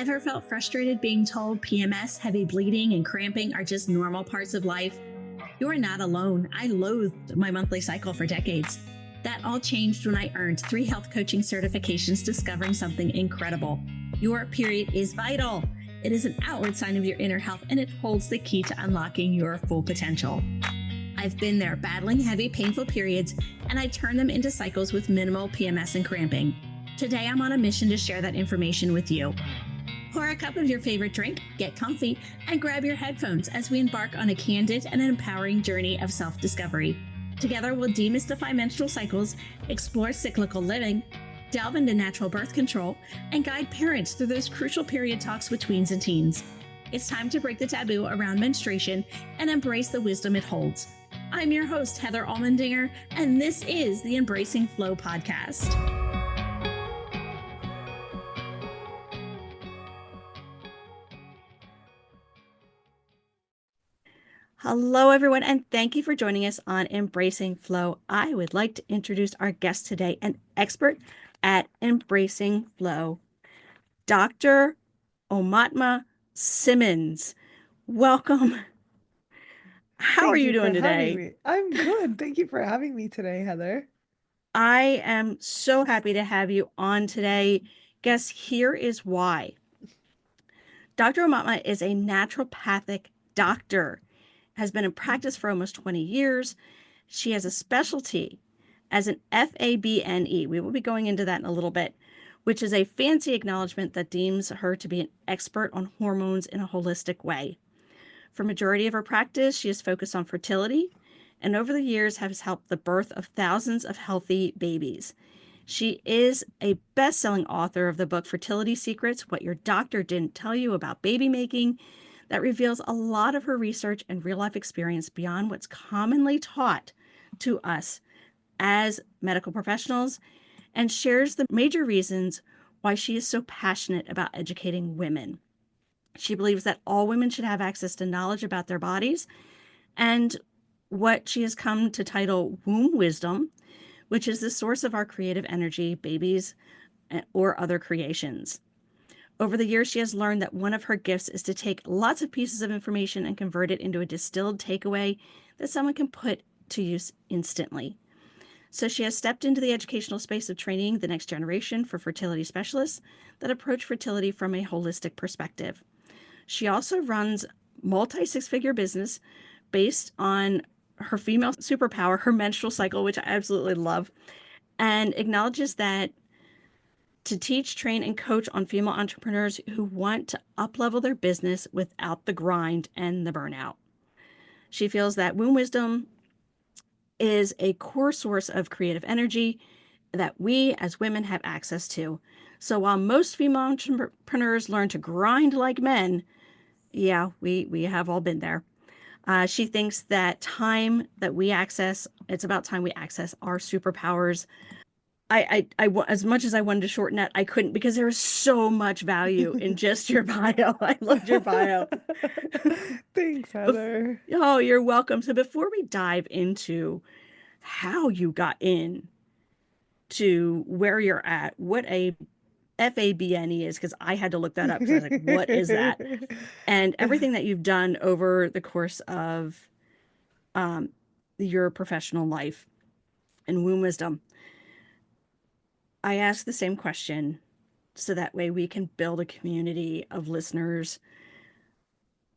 Ever felt frustrated being told PMS, heavy bleeding, and cramping are just normal parts of life? You are not alone. I loathed my monthly cycle for decades. That all changed when I earned 3 health coaching certifications discovering something incredible. Your period is vital. It is an outward sign of your inner health, and it holds the key to unlocking your full potential. I've been there battling heavy, painful periods, and I turn them into cycles with minimal PMS and cramping. Today, I'm on a mission to share that information with you. Pour a cup of your favorite drink, get comfy, and grab your headphones as we embark on a candid and empowering journey of self-discovery. Together, we'll demystify menstrual cycles, explore cyclical living, delve into natural birth control, and guide parents through those crucial period talks with tweens and teens. It's time to break the taboo around menstruation and embrace the wisdom it holds. I'm your host, Heather Almendinger, and this is the Embracing Flow podcast. Hello, everyone, and thank you for joining us on Embracing Flow. I would like to introduce our guest today, an expert at Embracing Flow, Dr. Aumatma Simmons. Welcome. How are you doing today? I'm good. Thank you for having me today, Heather. I am so happy to have you on today. Guess here is why. Dr. Aumatma is a naturopathic doctor, has been in practice for almost 20 years. She has a specialty as an FABNE. We will be going into that in a little bit, which is a fancy acknowledgement that deems her to be an expert on hormones in a holistic way. For majority of her practice, she is focused on fertility, and over the years has helped the birth of thousands of healthy babies. She is a best-selling author of the book Fertility Secrets: What Your Doctor Didn't Tell You About Baby Making, that reveals a lot of her research and real-life experience beyond what's commonly taught to us as medical professionals, and shares the major reasons why she is so passionate about educating women. She believes that all women should have access to knowledge about their bodies, and what she has come to title womb wisdom, which is the source of our creative energy, babies, or other creations. Over the years, she has learned that one of her gifts is to take lots of pieces of information and convert it into a distilled takeaway that someone can put to use instantly. So she has stepped into the educational space of training the next generation for fertility specialists that approach fertility from a holistic perspective. She also runs multi-six-figure business based on her female superpower, her menstrual cycle, which I absolutely love, and acknowledges that to teach, train, and coach on female entrepreneurs who want to up-level their business without the grind and the burnout. She feels that womb wisdom is a core source of creative energy that we as women have access to. So while most female entrepreneurs learn to grind like men, yeah, we have all been there. She thinks that time that we access, it's about time we access our superpowers. As much as I wanted to shorten that, I couldn't, because there is so much value in just your bio. I loved your bio. Thanks, Heather. Oh, you're welcome. So before we dive into how you got in to where you're at, what a FABNE is, because I had to look that up, because I was like, what is that? And everything that you've done over the course of your professional life and womb wisdom. I ask the same question so that way we can build a community of listeners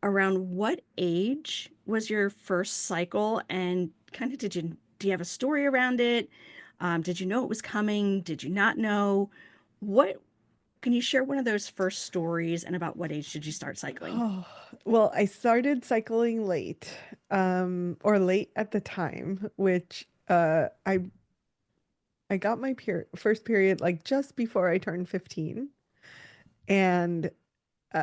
around what age was your first cycle, and kind of do you have a story around it? Did you know it was coming? Did you not know? What can you share one of those first stories, and about what age did you start cycling? Oh, well, I started cycling late, or late at the time, which I got my first period like just before I turned 15. And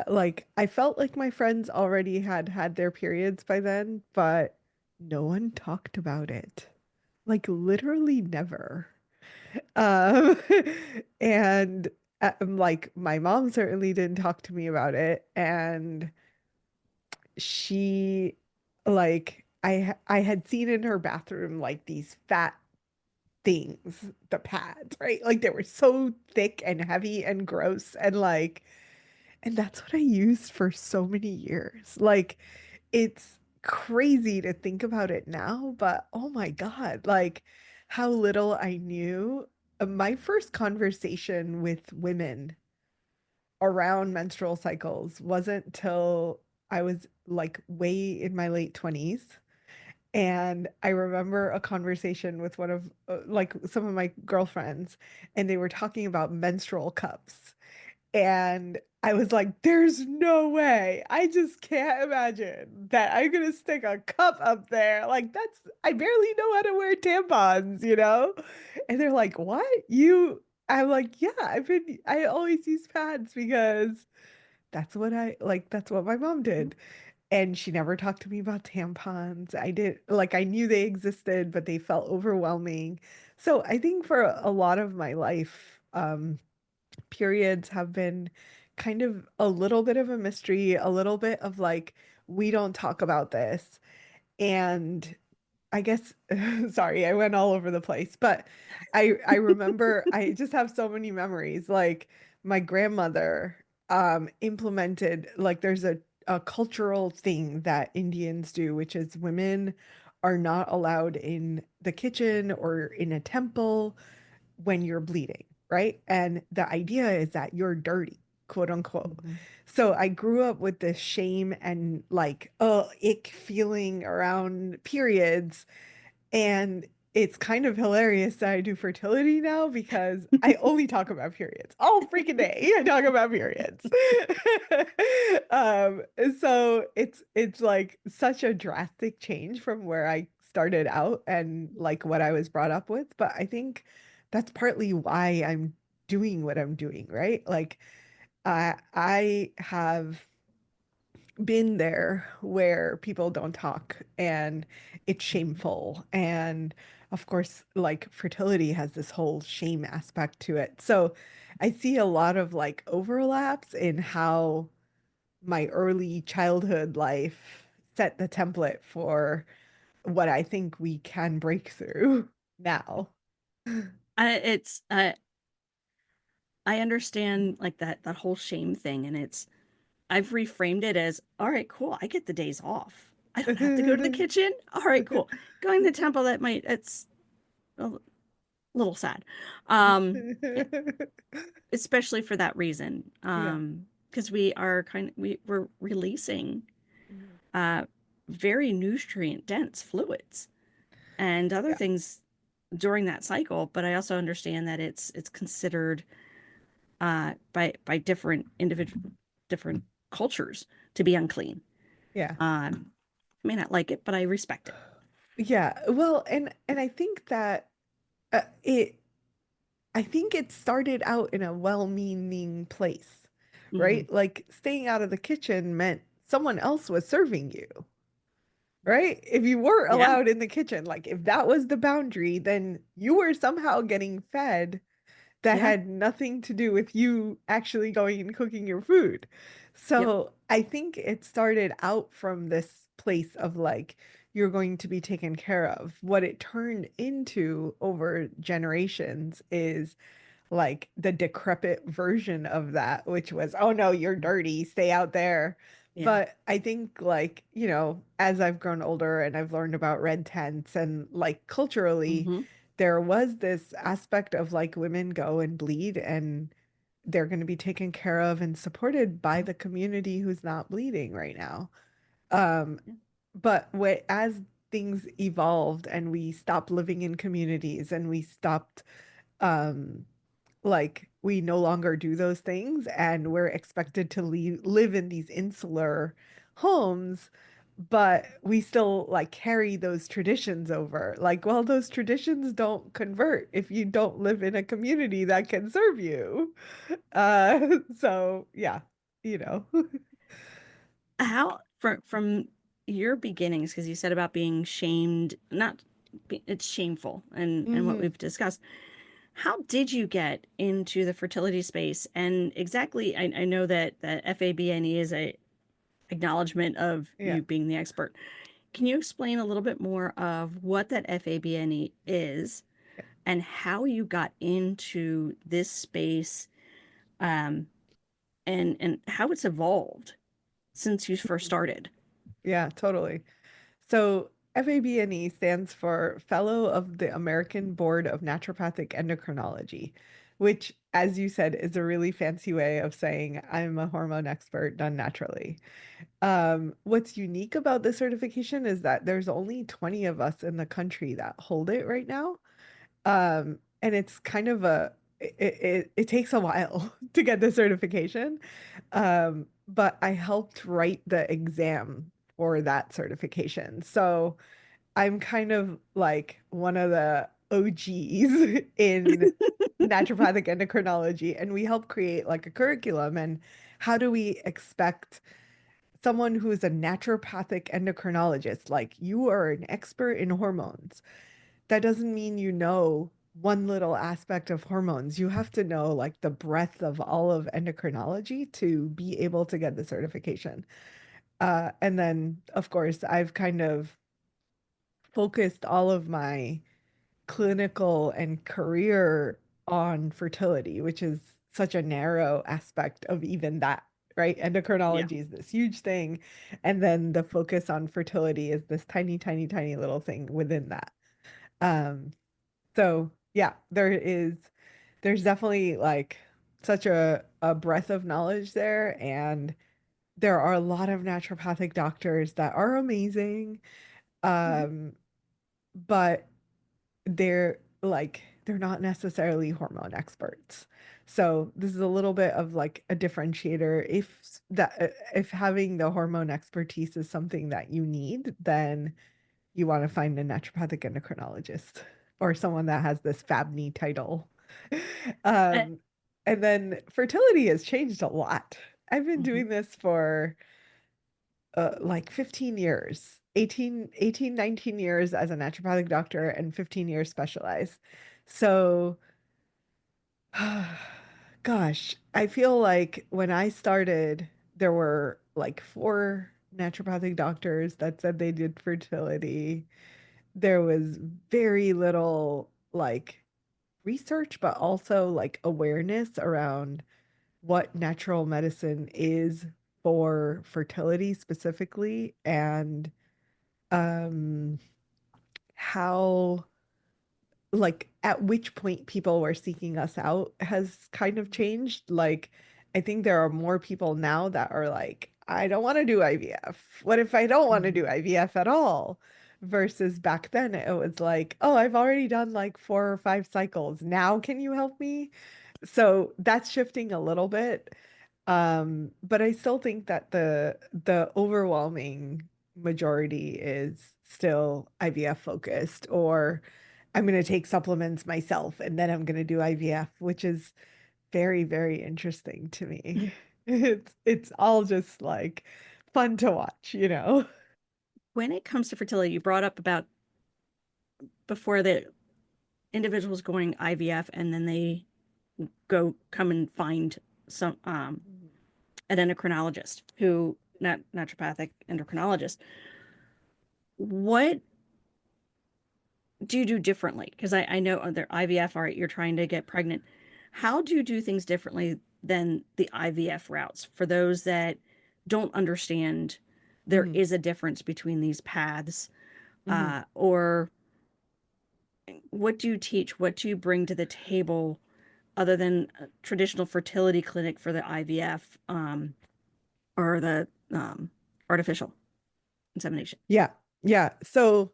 like I felt like my friends already had their periods by then, but no one talked about it. Like literally never. Um, and like my mom certainly didn't talk to me about it, and she like I had seen in her bathroom like these fat things, the pads, right? Like they were so thick and heavy and gross, and like And that's what I used for so many years. Like, it's crazy to think about it now, but oh my God, like how little I knew. My first conversation with women around menstrual cycles wasn't till I was like way in my late 20s. And I remember a conversation with one of like some of my girlfriends, and they were talking about menstrual cups. And I was like, there's no way. I just can't imagine that I'm gonna stick a cup up there. Like I barely know how to wear tampons, you know? And they're like, what? I'm like, yeah, I always use pads because that's what my mom Mhm. did. And she never talked to me about tampons. I knew they existed, but they felt overwhelming. So I think for a lot of my life, periods have been kind of a little bit of a mystery, a little bit of like, we don't talk about this. And I guess, sorry, I went all over the place, but I remember I just have so many memories. Like my grandmother implemented like a cultural thing that Indians do, which is women are not allowed in the kitchen or in a temple when you're bleeding, right? And the idea is that you're dirty, quote unquote. Mhm. So I grew up with this shame and like, ick feeling around periods, and it's kind of hilarious that I do fertility now because I only talk about periods all freaking day. I talk about periods. um, so it's like such a drastic change from where I started out and like what I was brought up with. But I think that's partly why I'm doing what I'm doing, right? Like I have been there where people don't talk and it's Mhm. shameful. And of course, like fertility has this whole shame aspect to it. So I see a lot of like overlaps in how my early childhood life set the template for what I think we can break through now. It's I understand like that whole shame thing, and it's I've reframed it as, all right, cool, I get the days off. I don't have to go to the kitchen. All right, cool. Going to the temple, that might it's a little sad. It, especially for that reason. Yeah. Because we're releasing uh very nutrient dense fluids and other Yeah. things during that cycle, but I also understand that it's considered by different cultures to be unclean. Yeah. I may not like it, but I respect it. Yeah. Well, and I think that it I think it started out in a well-meaning place, Hmm. right? Like staying out of the kitchen meant someone else was serving you, right? If you weren't Yeah. allowed in the kitchen, like if that was the boundary, then you were somehow getting fed that Yeah. had nothing to do with you actually going and cooking your food. Yep. So I think it started out from this place of like, you're going to be taken care of. What it turned into over generations is like the decrepit version of that, which was, oh no, you're dirty, stay out there. Yeah. But I think, like, as I've grown older and I've learned about red tents and like culturally, Hmm. there was this aspect of like women go and bleed and they're going to be taken care of and supported by Yeah. the community who's not bleeding right now. Um, Yeah. but as things evolved and we stopped living in communities and we stopped um like we no longer do those things and we're expected to live in these insular homes, but we still like carry those traditions over. Like, well, those traditions don't convert if you don't live in a community that can serve you. So yeah, you know. How from your beginnings, because you said about being shamed, not it's shameful and what Hmm. we've discussed. How did you get into the fertility space? And exactly, I know that FABNE is a acknowledgement of Yeah. you being the expert. Can you explain a little bit more of what that FABNE is and how you got into this space? Um, and how it's evolved since you first Mhm. started. Yeah, totally. So FABNE stands for Fellow of the American Board of Naturopathic Endocrinology, which, as you said, is a really fancy way of saying I'm a hormone expert done naturally. What's unique about this certification is that there's only 20 of us in the country that hold it right now. And it's kind of it takes a while to get the certification. But I helped write the exam for that certification. So I'm kind of like one of the OGs in naturopathic endocrinology, and we help create like a curriculum. And how do we expect someone who is a naturopathic endocrinologist, like you are an expert in hormones? That doesn't mean you know one little aspect of hormones. You have to know like the breadth of all of endocrinology to be able to get the certification. And then, of course, I've kind of focused all of my clinical and career on fertility, which is such a narrow aspect of even that, right? Yeah. Endocrinology is this huge thing. And then the focus on fertility is this tiny, tiny, tiny little thing within that. Um, so yeah, there's definitely like such a breadth of knowledge there, and there are a lot of naturopathic doctors that are amazing. Mhm. Um, but they're not necessarily hormone experts. So this is a little bit of like a differentiator. If having the hormone expertise is something that you need, then you want to find a naturopathic endocrinologist or someone that has this FABNE title. Uh, Um, and then fertility has changed a lot. I've been mhm. doing this for like 15 years, 19 years as a naturopathic doctor and 15 years specialized. So, gosh, I feel like when I started, there were like four naturopathic doctors that said they did fertility. There was very little like research, but also like awareness around what natural medicine is for fertility specifically, and um how like at which point people were seeking us out has kind of changed. Like I think there are more people now that are like, I don't want to do IVF. What if I don't want to do Mhm. IVF at all? Versus back then it was like, oh, I've already done like 4 or 5 cycles. Now can you help me? So that's shifting a little bit. But I still think that the overwhelming majority is still IVF focused, or I'm going to take supplements myself and then I'm going to do IVF, which is very, very interesting to me. It's all just like fun to watch, you know? When it comes to fertility, you brought up about before the individuals going IVF and then they go come and find some Mhm. an endocrinologist who not naturopathic endocrinologist. What do you do differently? Because I know other IVF, all right, you're trying to get pregnant. How do you do things differently than the IVF routes for those that don't understand there Mhm. is a difference between these paths? Mhm. Or what do you teach? What do you bring to the table other than a traditional fertility clinic for the IVF or the artificial insemination? Yeah. Yeah. So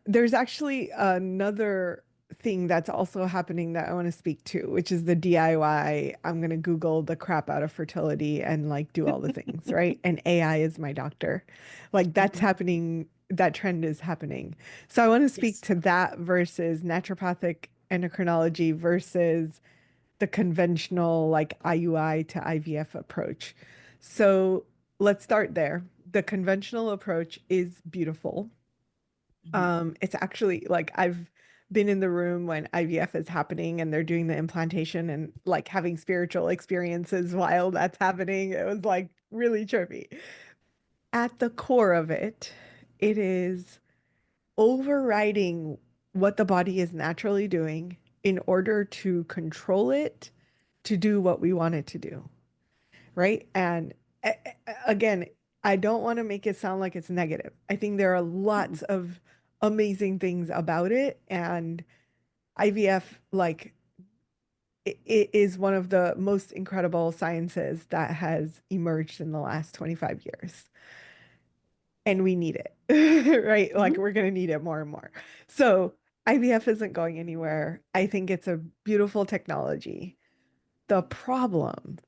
there's actually another thing that's also happening that I want to speak to, which is the DIY. I'm going to Google the crap out of fertility and like do all the things, right? And AI is my doctor. Like that's Mhm. happening, that trend is happening. So I want to speak Yes. to that versus naturopathic endocrinology versus the conventional like IUI to IVF approach. So let's start there. The conventional approach is beautiful. Mhm. It's actually like I've been in the room when IVF is happening and they're doing the implantation and like having spiritual experiences while that's happening. It was like really trippy. At the core of it, it is overriding what the body is naturally doing in order to control it to do what we want it to do, right? And again, I don't want to make it sound like it's negative. I think there are Mhm. lots of amazing things about it, and IVF, like, it is one of the most incredible sciences that has emerged in the last 25 years. And we need it, right? Like, Mhm. we're going to need it more and more. So, IVF isn't going anywhere. I think it's a beautiful technology. The problem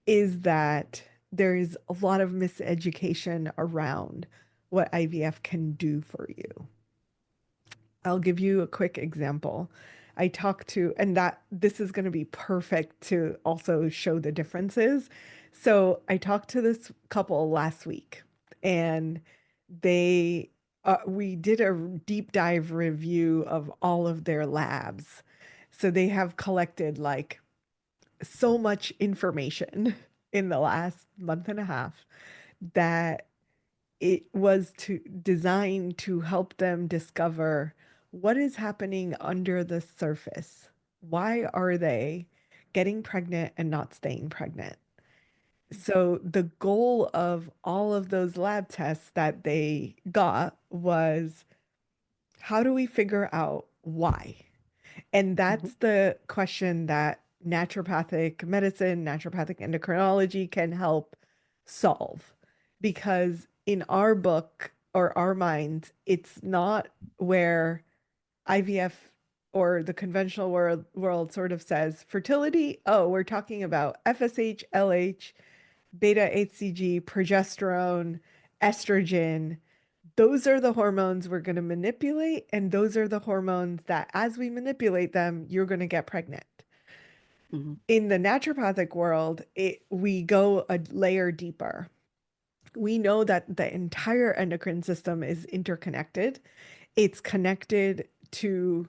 is that there is a lot of miseducation around what IVF can do for you. I'll give you a quick example. I talked to, and that this is going to be perfect to also show the differences. So I talked to this couple last week, and we did a deep dive review of all of their labs. So they have collected like so much information in the last month and a half that it was to designed to help them discover what is happening under the surface. Why are they getting pregnant and not staying pregnant? So the goal of all of those lab tests that they got was, how do we figure out why? And Mhm. that's the question that naturopathic medicine, naturopathic endocrinology can help solve. Because in our book or our minds, it's not where IVF or the conventional world sort of says fertility. Oh, we're talking about FSH, LH, beta HCG, progesterone, estrogen. Those are the hormones we're going to manipulate. And those are the hormones that, as we manipulate them, you're going to get pregnant. Mhm. In the naturopathic world, we go a layer deeper. We know that the entire endocrine system is interconnected. It's connected to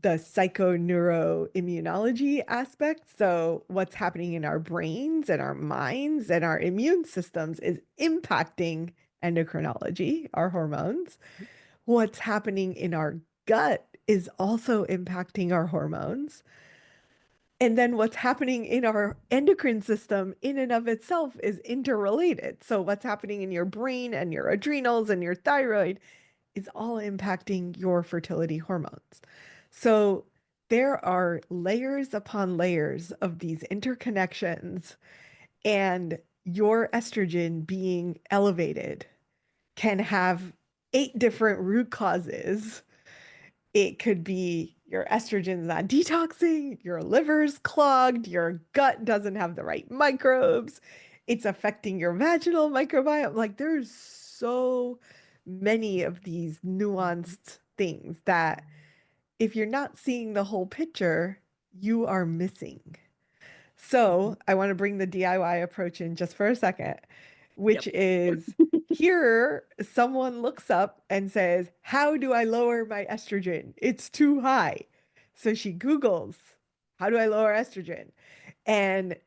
the psychoneuroimmunology aspect. So, what's happening in our brains and our minds and our immune systems is impacting endocrinology, our hormones. What's happening in our gut is also impacting our hormones. And then what's happening in our endocrine system in and of itself is interrelated. So, what's happening in your brain and your adrenals and your thyroid is all impacting your fertility hormones. So, there are layers upon layers of these interconnections, and your estrogen being elevated can have 8 different root causes. It could be your estrogen's not detoxing, your liver's clogged, your gut doesn't have the right microbes, it's affecting your vaginal microbiome. Like, there's so many of these nuanced things that if you're not seeing the whole picture, you are missing. Mhm. So I want to bring the DIY approach in just for a second, Yep. which is, here someone looks up and says, how do I lower my estrogen? It's too high. So she Googles, how do I lower estrogen? And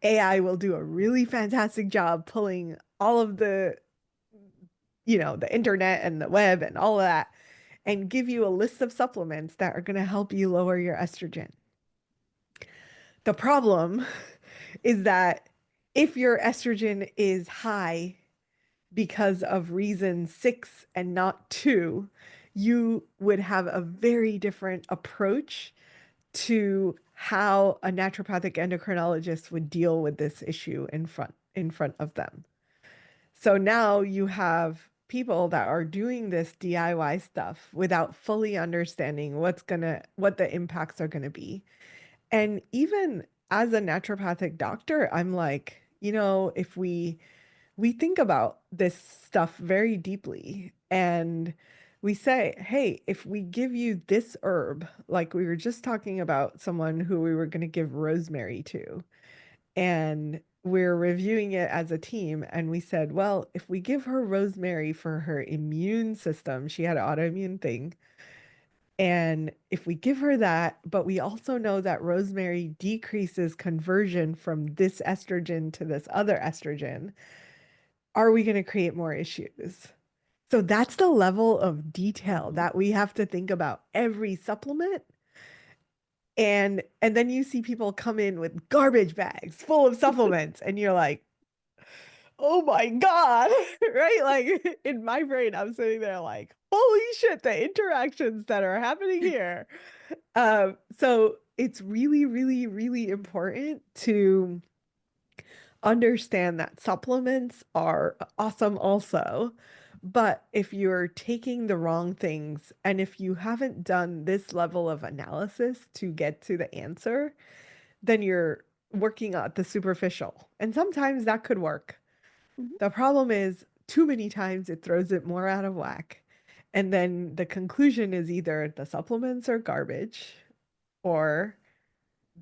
AI will do a really fantastic job pulling all of the internet and the web and all of that, and give you a list of supplements that are going to help you lower your estrogen. The problem is that if your estrogen is high because of reason 6 and not 2, you would have a very different approach to how a naturopathic endocrinologist would deal with this issue in front of them. So now you have people that are doing this DIY stuff without fully understanding what the impacts are going to be. And even as a naturopathic doctor, I'm like, if we think about this stuff very deeply, and we say, hey, if we give you this herb, like we were just talking about someone who we were going to give rosemary to, and we're reviewing it as a team, and we said, well, if we give her rosemary for her immune system, she had an autoimmune thing, and if we give her that, but we also know that rosemary decreases conversion from this estrogen to this other estrogen, are we going to create more issues? So that's the level of detail Mhm. that we have to think about every supplement. And then you see people come in with garbage bags full of supplements, and you're like, oh my God, right? Like in my brain, I'm sitting there like, holy shit, the interactions that are happening here. So it's really, really, really important to understand that supplements are awesome also. But if you're taking the wrong things and if you haven't done this level of analysis to get to the answer, then you're working at the superficial. And sometimes that could work. Mhm. The problem is, too many times it throws it more out of whack. And then the conclusion is either the supplements are garbage or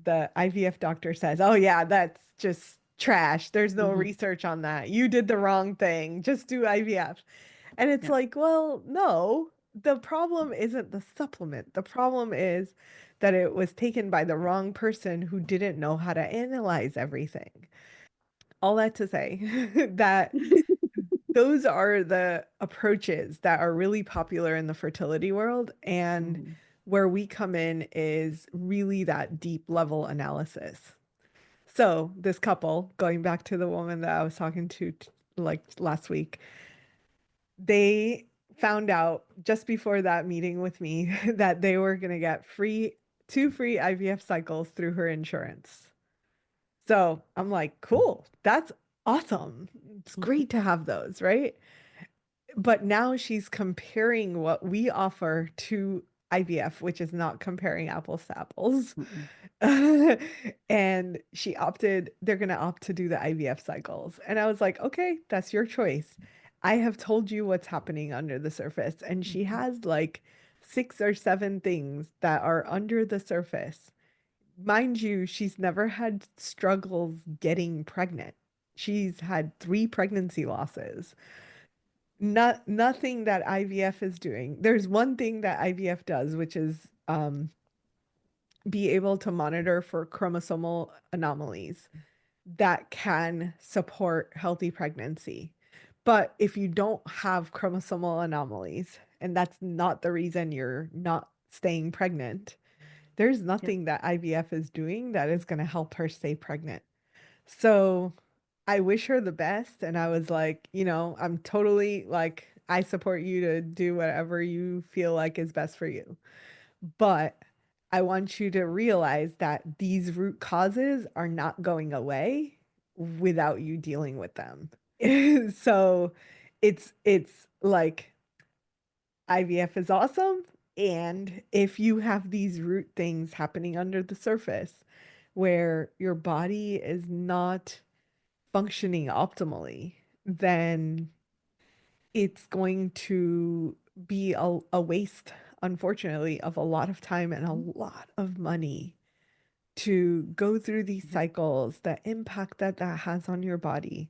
the IVF doctor says, oh, yeah, that's just trash. There's no Mhm. research on that. You did the wrong thing. Just do IVF. And it's Yep. like, well, no, the problem isn't the supplement. The problem is that it was taken by the wrong person who didn't know how to analyze everything. All that to say that those are the approaches that are really popular in the fertility world. And Mhm. where we come in is really that deep level analysis. So, this couple, going back to the woman that I was talking to like last week, they found out just before that meeting with me that they were going to get two free IVF cycles through her insurance. So, I'm like, cool. That's awesome. It's Mhm. great to have those, right? But now she's comparing what we offer to IVF, which is not comparing apples to apples. Mhm. And they're going to opt to do the IVF cycles. And I was like, okay, that's your choice. I have told you what's happening under the surface. And she Mhm. has like 6 or 7 things that are under the surface. Mind you, she's never had struggles getting pregnant. She's had 3 pregnancy losses. Nothing that IVF is doing. There's one thing that IVF does, which is be able to monitor for chromosomal anomalies that can support healthy pregnancy. But if you don't have chromosomal anomalies, and that's not the reason you're not staying pregnant, there's Yep. nothing that IVF is doing that is going to help her stay pregnant. So I wish her the best. And I was like, I'm totally like, I support you to do whatever you feel like is best for you. But I want you to realize that these root causes are not going away without you dealing with them. So it's like IVF is awesome. And if you have these root things happening under the surface where your body is not functioning optimally, then it's going to be a waste, unfortunately, of a lot of time and a Mhm. lot of money to go through these Yep. cycles, the impact that that has on your body,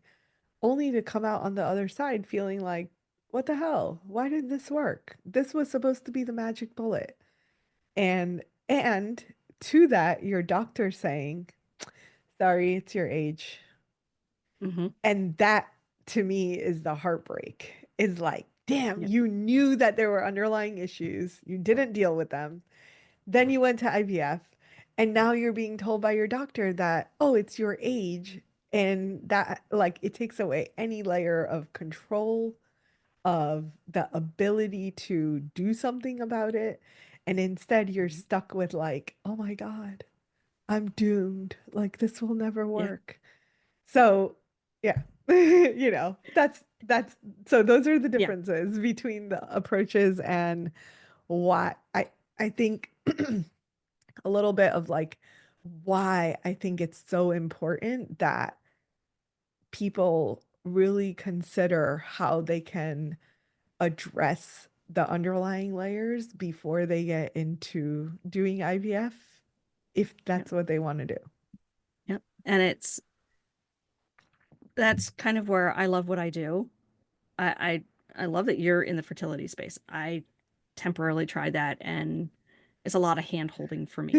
only to come out on the other side feeling like, what the hell? Why did this work? This was supposed to be the magic bullet. And to that, your doctor saying, sorry, it's your age. Mhm. And that to me is the heartbreak. Is like, damn, Yep. you knew that there were underlying issues. You didn't deal with them. Then you went to IVF, and now you're being told by your doctor that, oh, it's your age. And that, like, it takes away any layer of control, of the ability to do something about it. And instead, you're Mhm. stuck with, like, oh my God, I'm doomed. Like, this will never Yeah. work. So, yeah, that's so those are the Yeah. differences between the approaches and why I think a little bit of like why I think it's so important that people really consider how they can address the underlying layers before they get into doing IVF, if Yep. that's what they want to do. Yep. And that's kind of where I love what I do. I love that you're in the fertility space. I temporarily tried that and it's a lot of hand holding for me.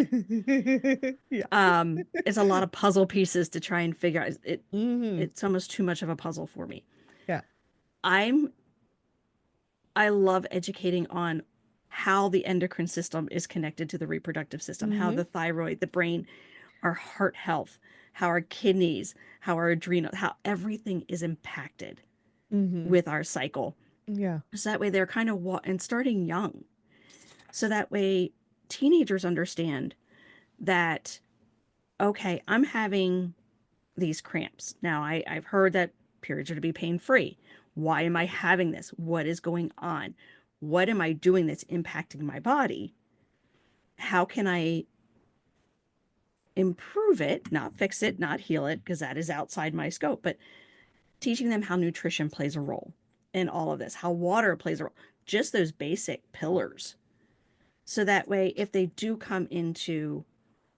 Yeah. It's a lot of puzzle pieces to try and figure out it. Hmm. It's almost too much of a puzzle for me. Yeah. I'm I love educating on how the endocrine system is connected to the reproductive system, how Mm-hmm. the thyroid, the brain, our heart health, how our kidneys, how our adrenal, how everything is impacted Mm-hmm. with our cycle. Yeah. So that way they're kind of and starting young. So that way teenagers understand that, okay, I'm having these cramps. Now I've heard that periods are to be pain free. Why am I having this? What is going on? What am I doing that's impacting my body? How can I improve it, not fix it, not heal it, because that is outside my scope, but teaching them how nutrition plays a role in all of this, how water plays a role, just those basic pillars. So that way, if they do come into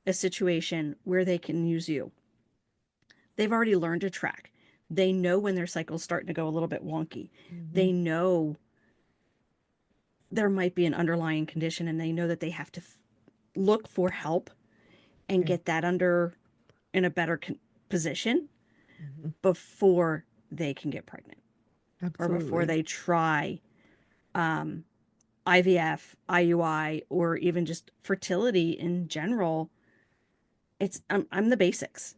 a situation where they can use you, they've already learned to track. They know when their cycle's starting to go a little bit wonky. Mm-hmm. They know there might be an underlying condition and they know that they have to look for help and Yeah. get that under in a better position Mm-hmm. before they can get pregnant or before Absolutely. they try IVF, IUI, or even just fertility in general. I'm the basics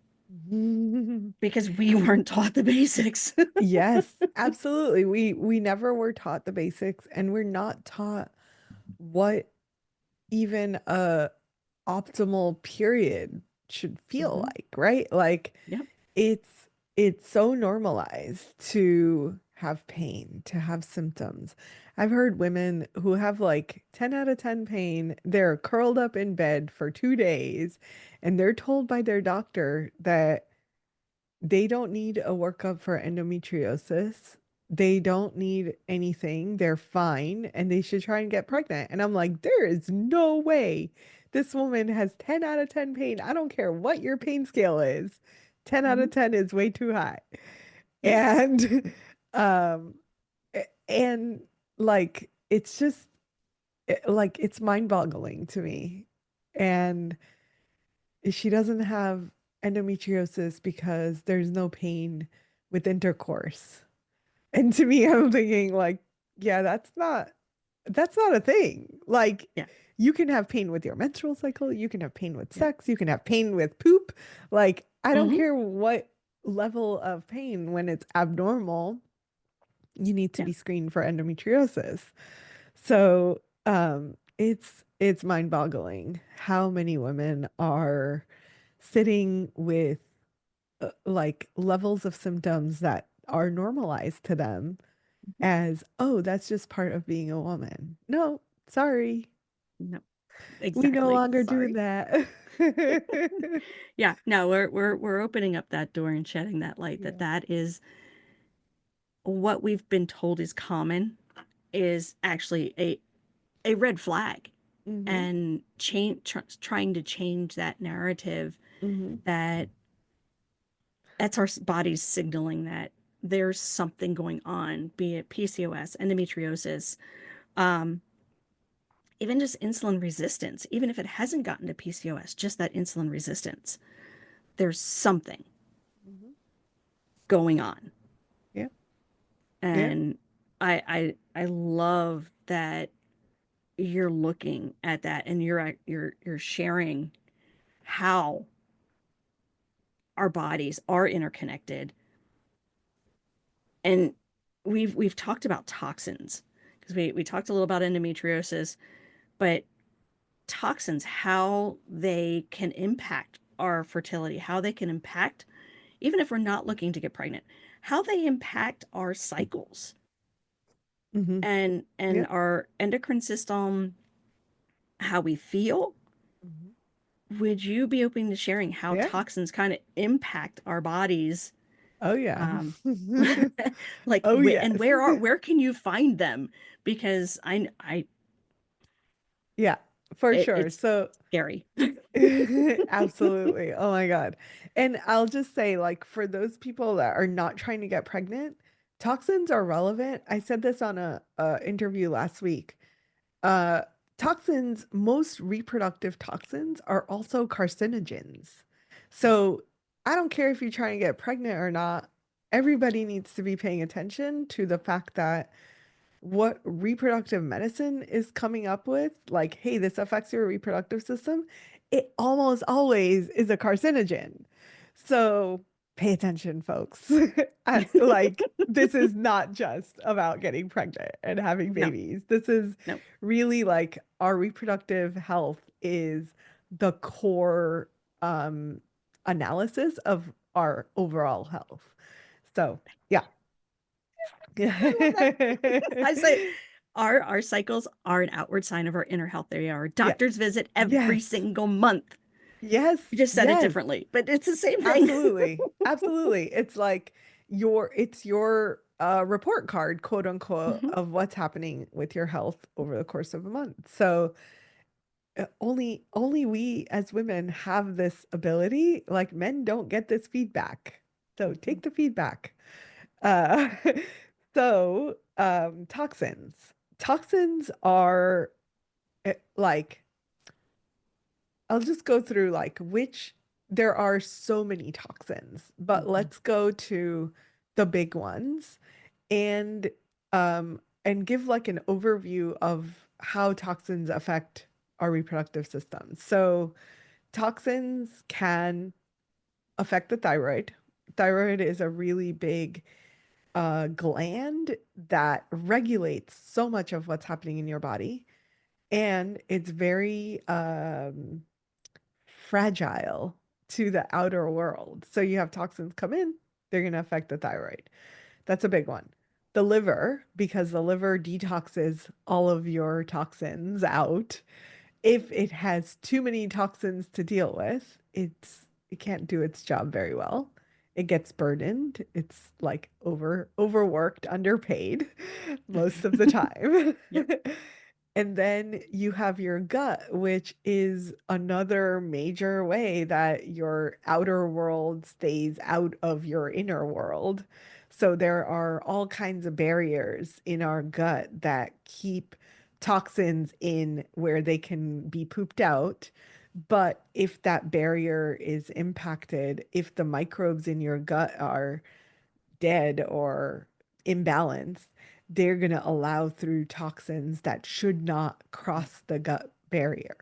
because we weren't taught the basics. Yes, absolutely. We never were taught the basics, and we're not taught what even a optimal period should feel Hmm. like, right? Like Yep. it's it's so normalized to have pain, to have symptoms. I've heard women who have like 10 out of 10 pain, they're curled up in bed for 2 days, and they're told by their doctor that they don't need a workup for endometriosis. They don't need anything. They're fine and they should try and get pregnant. And I'm like, there is no way this woman has 10 out of 10 pain. I don't care what your pain scale is. 10 out Hmm. of 10 is way too high. Yes. And um and like it's just like it's mind-boggling to me. And she doesn't have endometriosis because there's no pain with intercourse. And to me, I'm thinking like, yeah, that's not a thing. Like Yeah. you can have pain with your menstrual cycle, you can have pain with Yep. sex, you can have pain with poop. Like I don't Hmm. care what level of pain when it's abnormal, you need to Yeah. be screened for endometriosis. So, it's mind-boggling how many women are sitting with like levels of symptoms that are normalized to them Hmm. as, oh, that's just part of being a woman. No, sorry. No. We no Exactly. longer do Sorry. that. Yeah. No, we're opening up that door and shedding that light that Yeah. that is what we've been told is common is actually a red flag Mm-hmm. and trying to change that narrative Mm-hmm. that that's our body's signaling that there's something going on, be it PCOS, endometriosis, um, even just insulin resistance, even if it hasn't gotten to PCOS, just that insulin resistance, there's something Mm-hmm. going on. Yeah. Yeah. And I love that you're looking at that and you're sharing how our bodies are interconnected. And we've talked about toxins because we talked a little about endometriosis, but toxins, how they can impact our fertility, how they can impact, even if we're not looking to get pregnant, how they impact our cycles Mm-hmm. and Yeah. our endocrine system, how we feel. Mm-hmm. Would you be open to sharing how Yeah. toxins kind of impact our bodies? Oh yeah. Um, like Oh and yes. where can you find them? Because I Yeah, for sure. it's So scary. absolutely. Oh my God. And I'll just say, like, for those people that are not trying to get pregnant, toxins are relevant. I said this on a interview last week. Uh, Toxins, most reproductive toxins are also carcinogens. So I don't care if you're trying to get pregnant or not, everybody needs to be paying attention to the fact that what reproductive medicine is coming up with, like, hey, this affects your reproductive system, it almost always is a carcinogen. So pay attention, folks. Like, this is not just about getting pregnant and having No, babies. This is no. really like our reproductive health is the core um, analysis of our overall health. So, yeah. I love that. I say our cycles are an outward sign of our inner health. They are. Yeah. Doctors visit every Yes. single month. Yes. You just said it Yes. differently, but it's the same thing. Absolutely. Absolutely. It's like your report card, quote unquote, Mhm. of what's happening with your health over the course of a month. So only we as women have this ability. Like men don't get this feedback. So Mhm. take the feedback. Uh toxins. Toxins are like I'll just go through like which there are so many toxins, but Mhm. let's go to the big ones and and give like an overview of how toxins affect our reproductive system. So toxins can affect the thyroid. Thyroid is a really big gland that regulates so much of what's happening in your body, and it's very fragile to the outer world. So you have toxins come in, they're going to affect the thyroid. That's a big one. The liver, because the liver detoxes all of your toxins out. If it has too many toxins to deal with, it can't do its job very well. It gets burdened. It's like overworked, underpaid most of the time. Yep. And then you have your gut, which is another major way that your outer world stays out of your inner world. So there are all kinds of barriers in our gut that keep toxins in where they can be pooped out. But if that barrier is impacted, if the microbes in your gut are dead or imbalanced, they're going to allow through toxins that should not cross the gut barrier.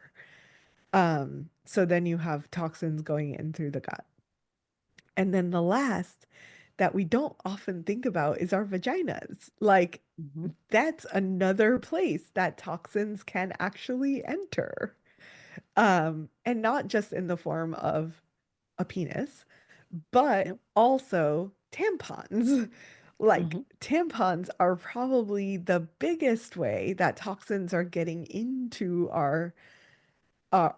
So then you have toxins going in through the gut. And then the last that we don't often think about is our vaginas. Like, Mhm. that's another place that toxins can actually enter. And not just in the form of a penis, but Yep. also tampons. Like Mhm. tampons are probably the biggest way that toxins are getting into our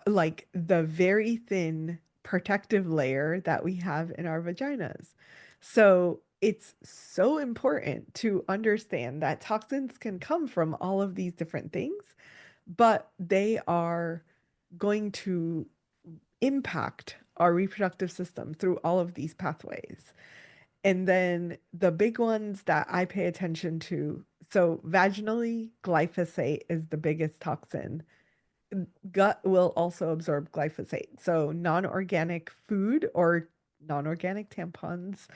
like the very thin protective layer that we have in our vaginas. So it's so important to understand that toxins can come from all of these different things, but they are going to impact our reproductive system through all of these pathways. And then the big ones that I pay attention to, so vaginally, glyphosate is the biggest toxin. Gut will also absorb glyphosate. So non-organic food or non-organic tampons,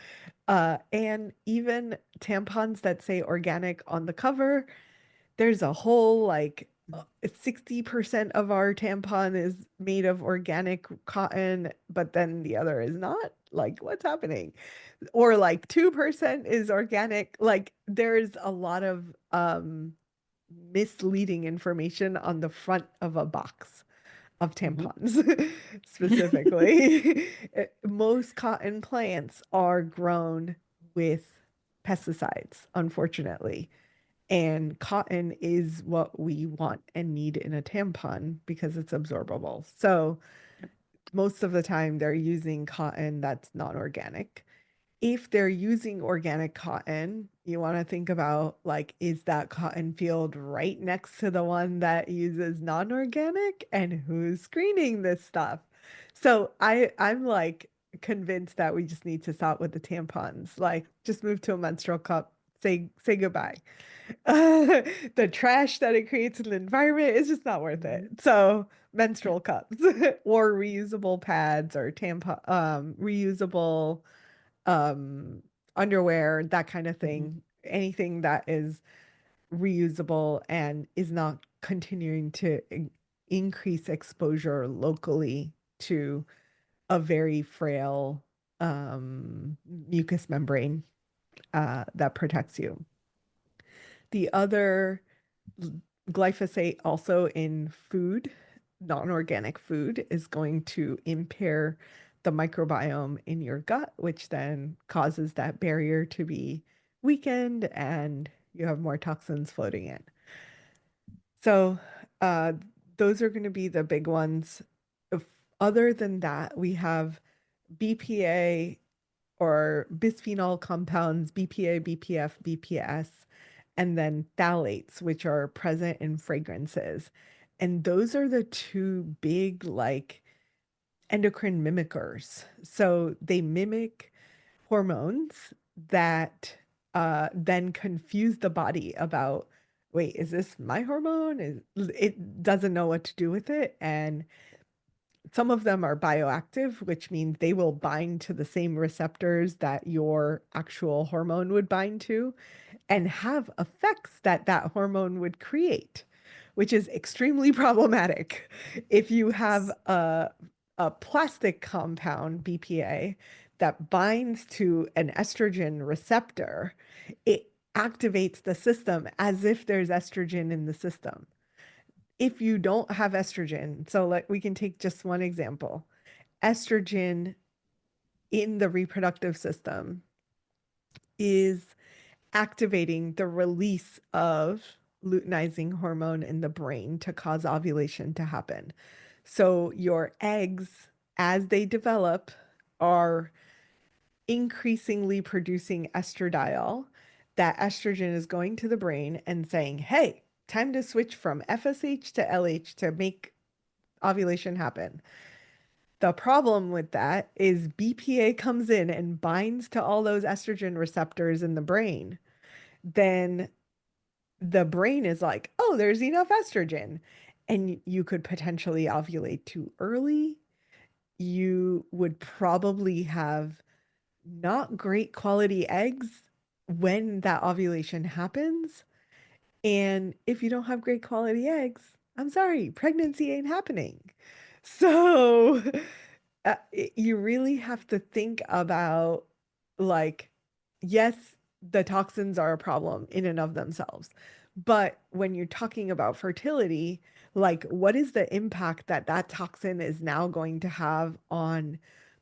and even tampons that say organic on the cover, there's a whole like 60% of our tampon is made of organic cotton, but then the other is not. Like, what's happening? Or like 2% is organic. Like, there's a lot of misleading information on the front of a box of Mhm. tampons specifically. Most cotton plants are grown with pesticides, unfortunately. And cotton is what we want and need in a tampon because it's absorbable. So most of the time they're using cotton that's not organic. If they're using organic cotton, you want to think about like, is that cotton field right next to the one that uses non-organic, and who's screening this stuff? So I'm like convinced that we just need to stop with the tampons. Like, just move to a menstrual cup. Say goodbye. The trash that it creates in the environment is just not worth it. Mhm. So Yep. menstrual cups or reusable pads or tampon reusable um underwear, that kind of Mhm. thing. Anything that is reusable and is not continuing to increase exposure locally to a very frail mucous membrane that protects you. The other glyphosate also in food, non-organic food, is going to impair the microbiome in your gut, which then causes that barrier to be weakened and you have more toxins floating in. So uh, those are going to be the big ones. If, other than that, we have BPA or bisphenol compounds, BPA, BPF, BPS, and then phthalates, which are present in fragrances. And those are the two big, like, endocrine mimickers. So they mimic hormones that then confuse the body about, wait, is this my hormone? It doesn't know what to do with it. And some of them are bioactive, which means they will bind to the same receptors that your actual hormone would bind to and have effects that that hormone would create, which is extremely problematic. If you have a plastic compound, BPA, that binds to an estrogen receptor, it activates the system as if there's estrogen in the system. If you don't have estrogen, so like we can take just one example, estrogen in the reproductive system is activating the release of luteinizing hormone in the brain to cause ovulation to happen. So your eggs, as they develop, are increasingly producing estradiol. That estrogen is going to the brain and saying, hey, time to switch from FSH to LH to make ovulation happen. The problem with that is BPA comes in and binds to all those estrogen receptors in the brain. Then the brain is like, oh, there's enough estrogen. And you could potentially ovulate too early. You would probably have not great quality eggs when that ovulation happens. And if you don't have great quality eggs, I'm sorry, pregnancy ain't happening. So you really have to think about, like, yes, the toxins are a problem in and of themselves. But when you're talking about fertility, like, what is the impact that that toxin is now going to have on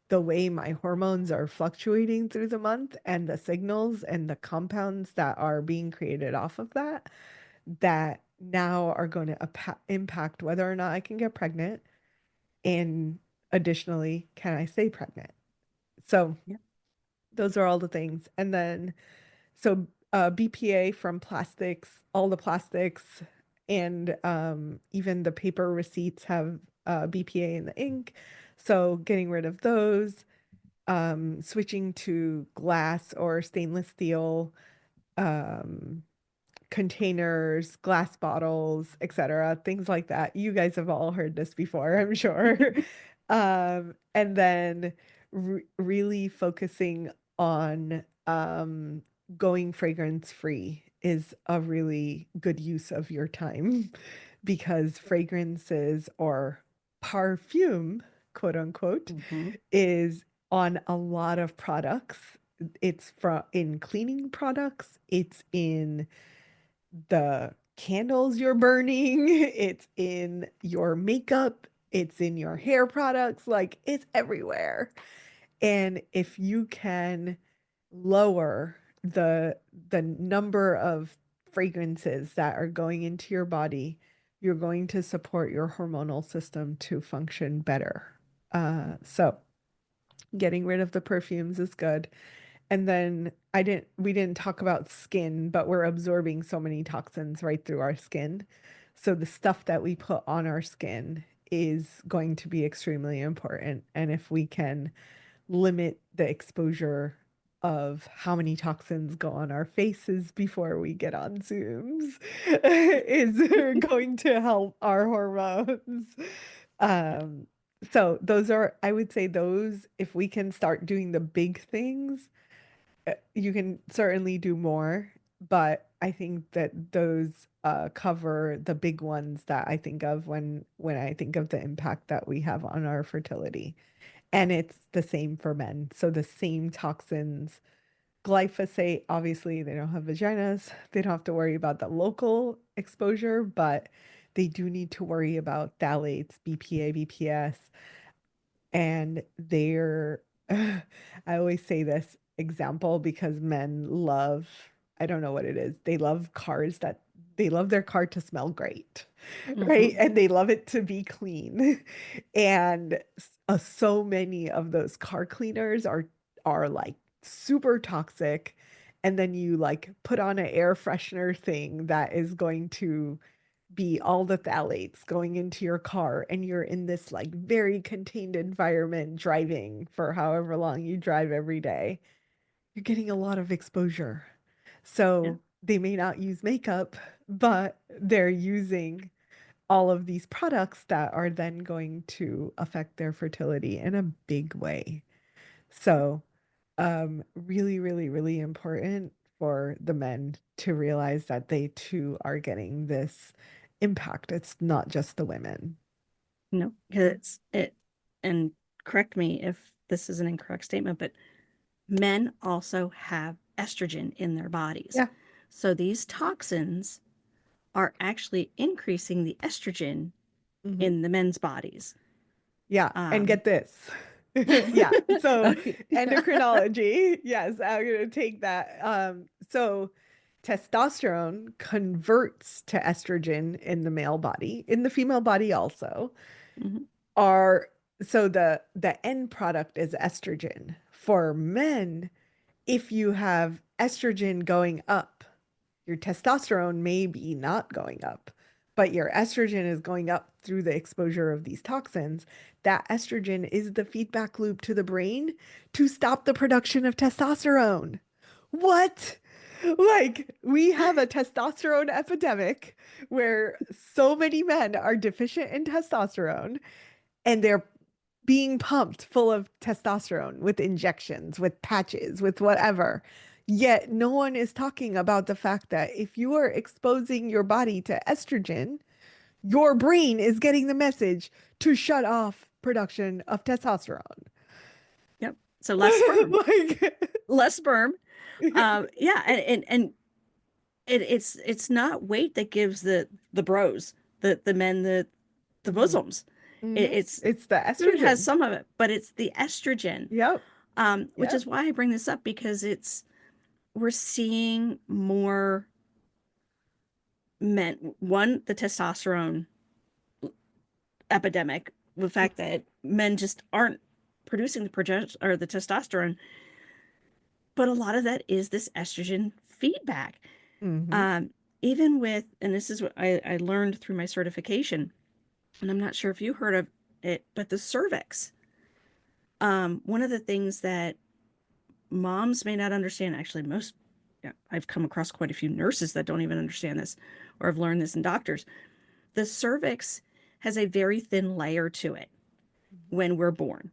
the way my hormones are fluctuating through the month and the signals and the compounds that are being created off of that, that now are going to impact whether or not I can get pregnant, and additionally, can I stay pregnant? So Yeah. those are all the things. And then, so BPA from plastics, all the plastics, and even the paper receipts have BPA in the ink. So getting rid of those, switching to glass or stainless steel um, containers, glass bottles, etc., things like that. You guys have all heard this before, I'm sure. And then really focusing on going fragrance free is a really good use of your time because fragrances or perfume, quote unquote, Mhm. is on a lot of products. It's from in cleaning products, it's in the candles you're burning, it's in your makeup, it's in your hair products, like it's everywhere. And if you can lower the number of fragrances that are going into your body, you're going to support your hormonal system to function better. So getting rid of the perfumes is good. And then we didn't talk about skin, but we're absorbing so many toxins right through our skin. So the stuff that we put on our skin is going to be extremely important. And if we can limit the exposure of how many toxins go on our faces before we get on Zooms, is going to help our hormones. Yeah. Um, so those are, I would say those, if we can start doing the big things, you can certainly do more. but I think that those cover the big ones that I think of when I think of the impact that we have on our fertility. And it's the same for men. So the same toxins, glyphosate, obviously they don't have vaginas. They don't have to worry about the local exposure, but they do need to worry about phthalates, BPA, BPS, and they're I always say this example because men love, I don't know what it is, they love cars that they love their car to smell great, right, Hmm. and they love it to be clean. And so many of those car cleaners are like super toxic, and then you like put on an air freshener thing that is going to be all the phthalates going into your car, and you're in this like very contained environment driving for however long you drive every day. You're getting a lot of exposure. Yeah. So they may not use makeup, but they're using all of these products that are then going to affect their fertility in a big way. So, really, really, really important for the men to realize that they too are getting this impact. It's not just the women. No, because and correct me if this is an incorrect statement, but men also have estrogen in their bodies. Yeah. So these toxins are actually increasing the estrogen Hmm. in the men's bodies. Yeah. And Um, get this. Yeah. So okay. endocrinology. Yes, I'm gonna take that. So testosterone converts to estrogen in the male body, in the female body also. Mhm. Are so the end product is estrogen. For men, if you have estrogen going up, your testosterone may be not going up, but your estrogen is going up through the exposure of these toxins. That estrogen is the feedback loop to the brain to stop the production of testosterone. What? Like, we have a testosterone epidemic where so many men are deficient in testosterone, and they're being pumped full of testosterone with injections, with patches, with whatever. Yet no one is talking about the fact that if you are exposing your body to estrogen, your brain is getting the message to shut off production of testosterone. Yep. So less sperm, Like, less sperm. Yeah, and it's not weight that gives the bros, the men, the mhm, bosoms. mhm. It's It's the food has estrogen. some of it, but it's the estrogen. Yep. Which Yep. is why I bring this up because we're seeing more men. One, the testosterone epidemic, the fact that men just aren't producing the progest or the testosterone, but a lot of that is this estrogen feedback. Mm-hmm. Um, Even with, and this is what I learned through my certification, and I'm not sure if you heard of it, but the cervix. One of the things that moms may not understand, actually, most, yeah, I've come across quite a few nurses that don't even understand this, or have learned this in doctors. The cervix has a very thin layer to it when we're born,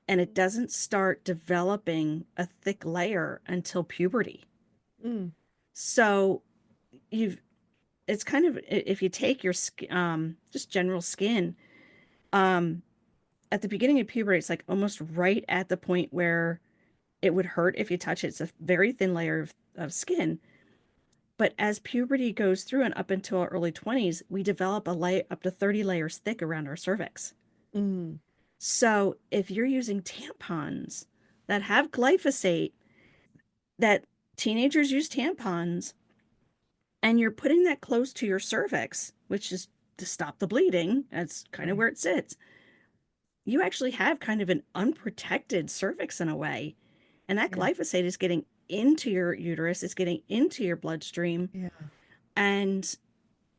and it doesn't start developing a thick layer until puberty. Mm, So you've it's kind of, if you take your just general skin, um at the beginning of puberty, it's like almost right at the point where it would hurt if you touch it. It's a very thin layer of skin. But as puberty goes through and up until our early 20s, we develop a layer up to 30 layers thick around our cervix. mm, So if you're using tampons that have glyphosate, that teenagers use tampons, and you're putting that close to your cervix, which is to stop the bleeding, that's kind of right. where it sits, you actually have kind of an unprotected cervix in a way. And that Yeah. glyphosate is getting into your uterus, it's getting into your bloodstream. Yeah. And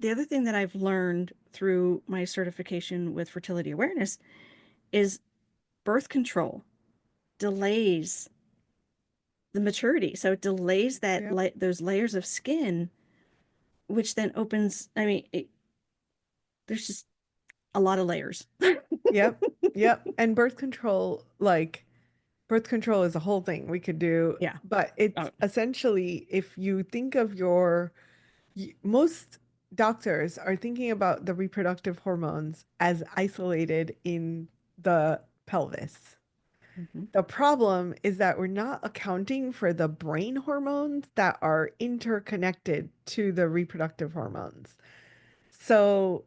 the other thing that I've learned through my certification with fertility awareness is birth control delays the maturity. So it delays Yep. those layers of skin, which then opens, I mean, there's just a lot of layers. Yep. Yep. And birth control, like, birth control is a whole thing we could do, Yeah. but it's Oh, essentially if you think of most doctors are thinking about the reproductive hormones as isolated in the pelvis. mhm, The problem is that we're not accounting for the brain hormones that are interconnected to the reproductive hormones. So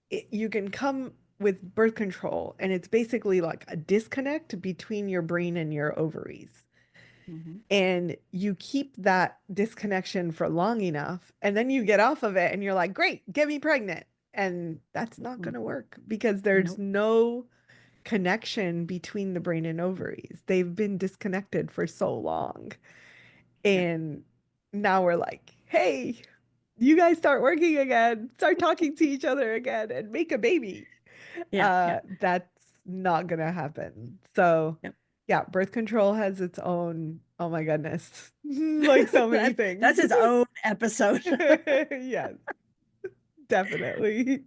you can come with birth control, and it's basically like a disconnect between your brain and your ovaries. mhm, And you keep that disconnection for long enough, and then you get off of it, and you're like, great, get me pregnant. And that's not going mm. to work because there's Nope. no connection between the brain and ovaries. They've been disconnected for so long. Yeah. And now we're like, hey, you guys start working again, start talking to each other again, and make a baby. Yeah. Yeah. That's not gonna happen. So, Yep. yeah, birth control has its own, oh my goodness, like so many That's things. its own episode. Yes, definitely.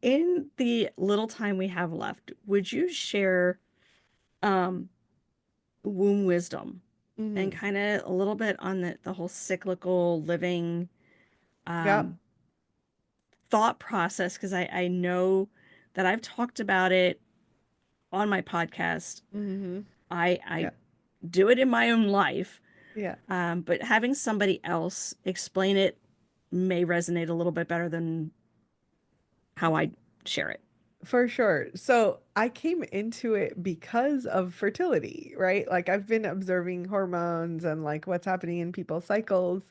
In the little time we have left, would you share um, womb wisdom and Mhm. kind of a little bit on the whole cyclical living Yep. um, thought process? Because I know that I've talked about it on my podcast. Hmm. I Yeah. do it in my own life, Yeah. but having somebody else explain it may resonate a little bit better than how I share it. For sure. So I came into it because of fertility, right? Like I've been observing hormones and like what's happening in people's cycles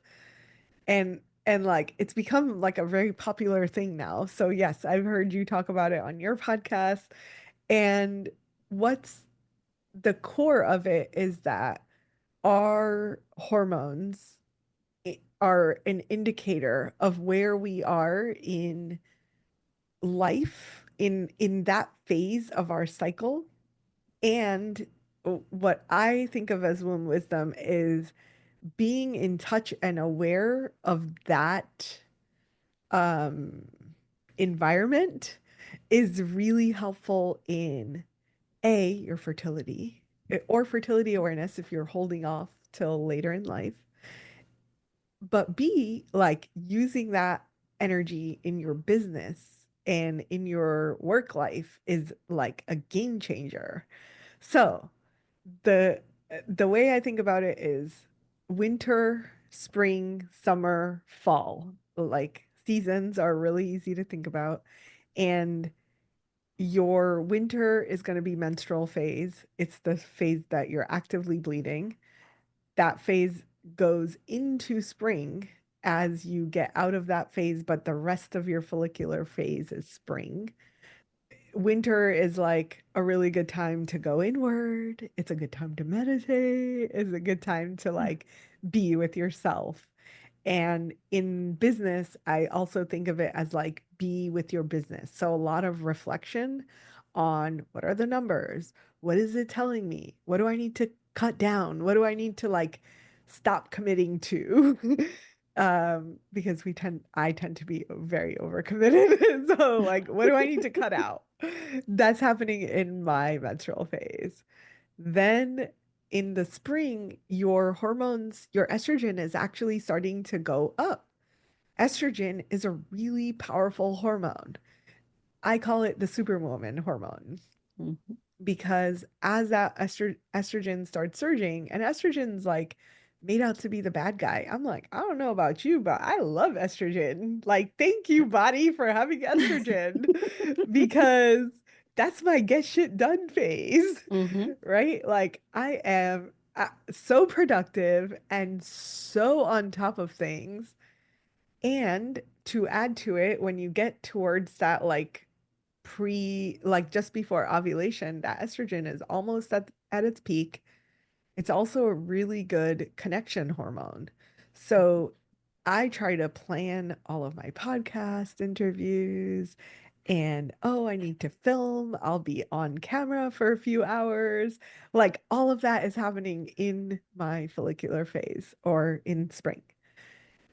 and like it's become like a very popular thing now. So yes, I've heard you talk about it on your podcast. And what's the core of it is that our hormones are an indicator of where we are in life in that phase of our cycle. And what I think of as womb wisdom is being in touch and aware of that um, environment is really helpful in your fertility or fertility awareness if you're holding off till later in life, but B, like using that energy in your business and in your work life is like a game changer. So the the way I think about it is winter, spring, summer, fall. Like seasons are really easy to think about. And your winter is going to be menstrual phase. It's the phase that you're actively bleeding. That phase goes into spring as you get out of that phase, but the rest of your follicular phase is spring. Winter is like a really good time to go inward. It's a good time to meditate. It's a good time to like be with yourself. And in business, I also think of it as like be with your business. So a lot of reflection on what are the numbers? What is it telling me? What do I need to cut down? What do I need to like stop committing to? Because I tend to be very overcommitted. So like, what do I need to cut out? That's happening in my menstrual phase. Then in the spring, your hormones, your estrogen is actually starting to go up. Estrogen is a really powerful hormone. I call it the superwoman hormone Mhm. because as that estrogen starts surging, and estrogen's like made out to be the bad guy. I'm like, I don't know about you, but I love estrogen. Like, thank you, body, for having estrogen because that's my get shit done phase, Mhm. right? Like, I am so productive and so on top of things. And to add to it, when you get towards that like like just before ovulation, that estrogen is almost at its peak. It's also a really good connection hormone. So I try to plan all of my podcast interviews and oh, I need to film. I'll be on camera for a few hours. Like all of that is happening in my follicular phase or in spring.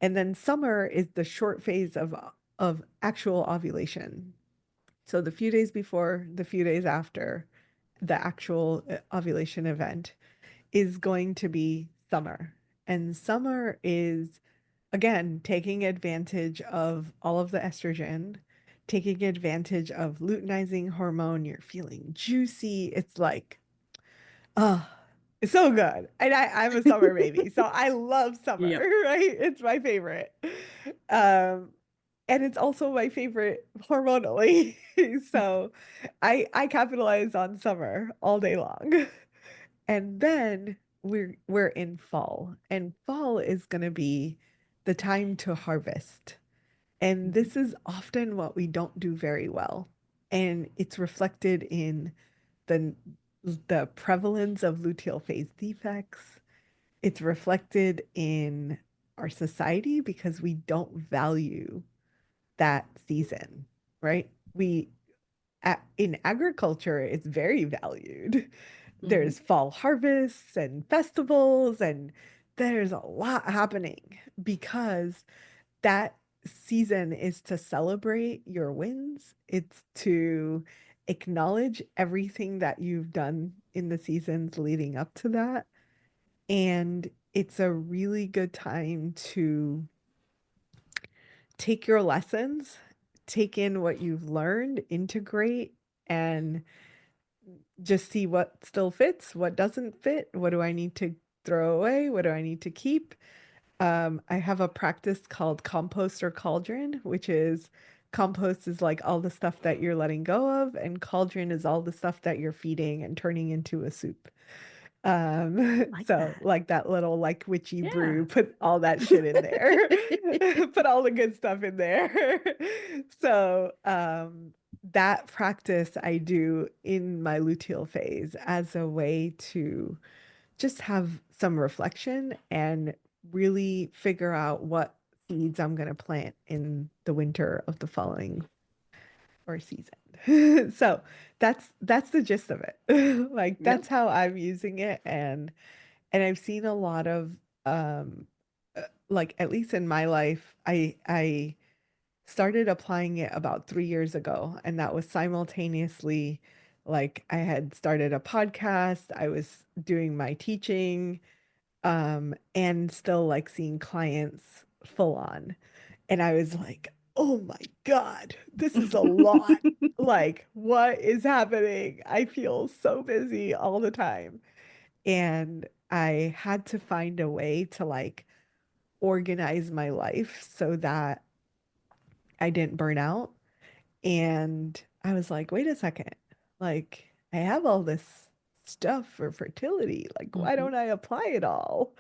And then summer is the short phase of actual ovulation. So the few days before, the few days after, the actual ovulation event is going to be summer. And summer is, again, taking advantage of all of the estrogen, taking advantage of luteinizing hormone. You're feeling juicy. It's like, oh, it's so good. And I'm a summer baby, so I love summer, Yep. right? It's my favorite. Um, and it's also my favorite hormonally. So I capitalize on summer all day long. And then we're in fall, and fall is going to be the time to harvest. And Mhm. this is often what we don't do very well. And it's reflected in the the prevalence of luteal phase defects. It's reflected in our society because we don't value that season, right? We in agriculture, it's very valued. Mhm. There's fall harvests and festivals, and there's a lot happening because that season is to celebrate your wins. It's to acknowledge everything that you've done in the seasons leading up to that. And it's a really good time to take your lessons, take in what you've learned, integrate, and just see what still fits, what doesn't fit, what do I need to throw away, what do I need to keep. I have a practice called compost or cauldron, which is compost is like all the stuff that you're letting go of, and cauldron is all the stuff that you're feeding and turning into a soup. Like So that. like that little like witchy Yeah. brew, put all that shit in there, put all the good stuff in there. So that practice I do in my luteal phase as a way to just have some reflection and really figure out what seeds I'm going to plant in the winter of the following or season. So that's the gist of it. Like Yep. that's how I'm using it, and I've seen a lot of like at least in my life, I started applying it about 3 years ago, and that was simultaneously like I had started a podcast, I was doing my teaching, and still like seeing clients full on. And I was like, oh my God, this is a lot. Like, what is happening? I feel so busy all the time. And I had to find a way to like organize my life so that I didn't burn out. And I was like, wait a second. Like, I have all this stuff for fertility. Like, why Mhm. don't I apply it all?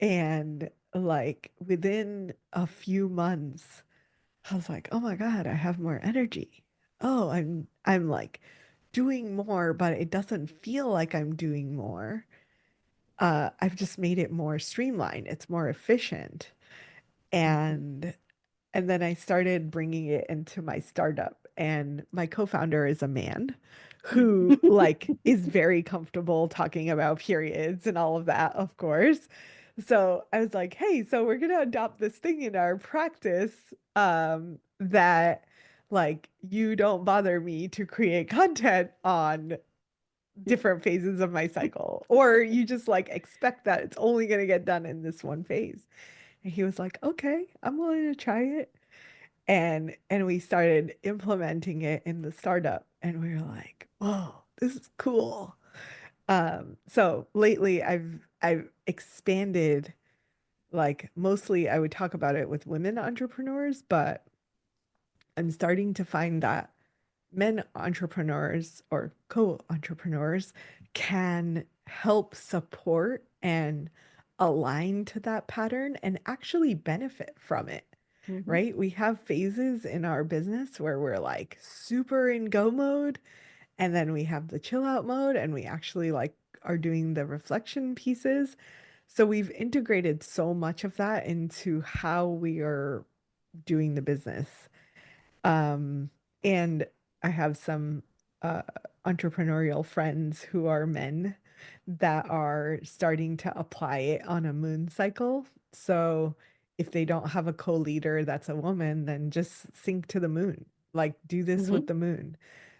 And like within a few months, I was like, oh my God, I have more energy. Oh, I'm like doing more, but it doesn't feel like I'm doing more. I've just made it more streamlined. It's more efficient. Mhm. And and then I started bringing it into my startup. And my co-founder is a man who like is very comfortable talking about periods and all of that, of course. So I was like, hey, so we're gonna adopt this thing in our practice that like you don't bother me to create content on different phases of my cycle, or you just like expect that it's only gonna get done in this one phase. And he was like, okay, I'm willing to try it. And we started implementing it in the startup, and we were like, whoa, this is cool. So lately I've expanded, like mostly I would talk about it with women entrepreneurs, but I'm starting to find that men entrepreneurs or co-entrepreneurs can help support and align to that pattern and actually benefit from it, Mhm. right? We have phases in our business where we're like super in go mode, and then we have the chill out mode, and we actually like are doing the reflection pieces. So we've integrated so much of that into how we are doing the business. Um, and I have some uh, entrepreneurial friends who are men that are starting to apply it on a moon cycle. So if they don't have a co-leader that's a woman, then just sync to the moon. Like do this with Mhm. the moon.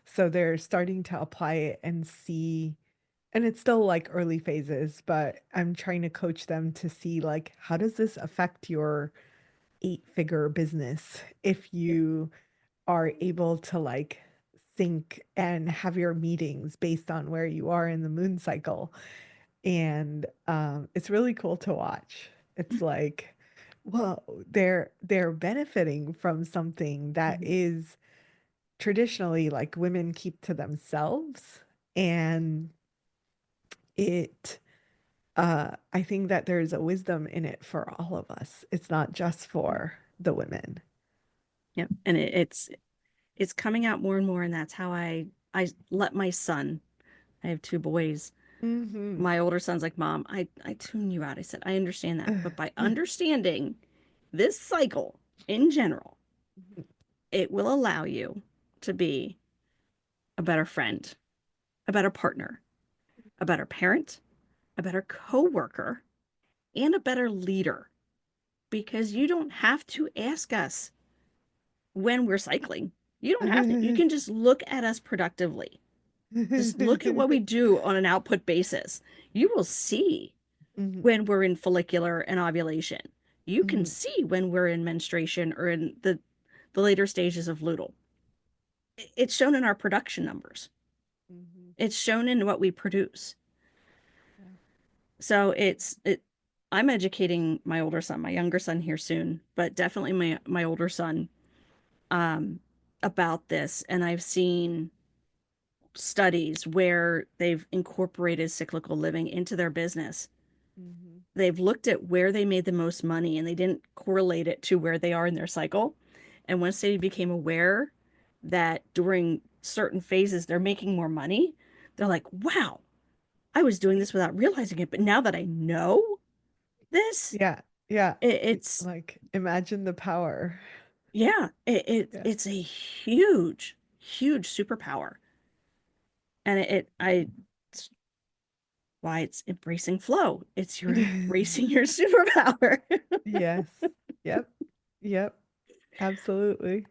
So they're starting to apply it and see, and it's still like early phases, but I'm trying to coach them to see like how does this affect your eight-figure business if you are able to like think and have your meetings based on where you are in the moon cycle. And it's really cool to watch. It's like, well, they're benefiting from something that Mhm. is traditionally like women keep to themselves. And it I think that there's a wisdom in it for all of us. It's not just for the women. Yep. And it's coming out more and more, and that's how I let my son. I have two boys. Mm-hmm. My older son's like, Mom, I tune you out. I said, I understand that. But by understanding this cycle in general, it will allow you to be a better friend, a better partner, a better parent, a better coworker, and a better leader because you don't have to ask us when we're cycling. You don't have to. You can just look at us productively. Just look at what we do on an output basis. You will see Mhm, when we're in follicular and ovulation. You can mhm, see when we're in menstruation or in the later stages of luteal. It's shown in our production numbers. mhm. It's shown in what we produce. Yeah. So I'm educating my older son, my younger son here soon, but definitely my older son um about this. And I've seen studies where they've incorporated cyclical living into their business. Mhm, They've looked at where they made the most money and they didn't correlate it to where they are in their cycle. And once they became aware that during certain phases they're making more money, they're like, wow, I was doing this without realizing it. But now that I know this, yeah, yeah. it's, Like imagine the power. yeah, Yeah. it's a huge, huge superpower. And it's why it's embracing flow. It's you're embracing your superpower. Yes. Yep. Yep. Absolutely.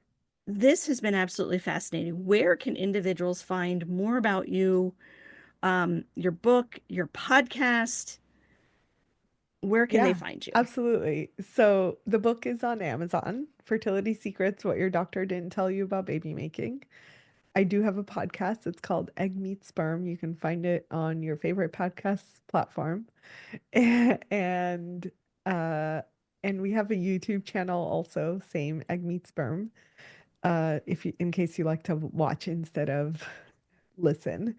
This has been absolutely fascinating. Where can individuals find more about you, your book, your podcast? Where can they Yeah, find you? absolutely. So the book is on Amazon, Fertility Secrets, What Your Doctor Didn't Tell You About Baby Making. I do have a podcast. It's called Egg Meet Sperm. You can find it on your favorite podcast platform. And uh and we have a YouTube channel also, same Egg Meet Sperm. If you in case you like to watch instead of listen.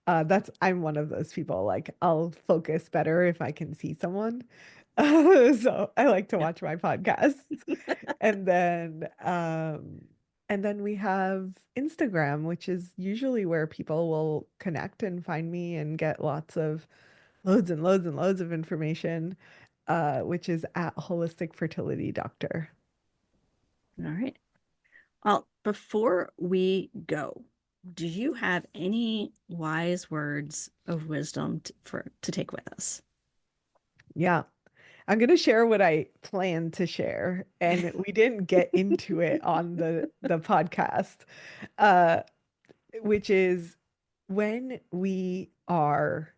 That's I'm one of those people. Like I'll focus better if I can see someone. So I like to Yeah. watch my podcasts. And then and then we have Instagram, which is usually where people will connect and find me and get lots of loads and loads and loads of information, which is at Holistic Fertility Doctor. All right. Well, before we go, do you have any wise words of wisdom to take with us? Yeah. I'm going to share what I plan to share, and we didn't get into it on the podcast, uh, which is when we are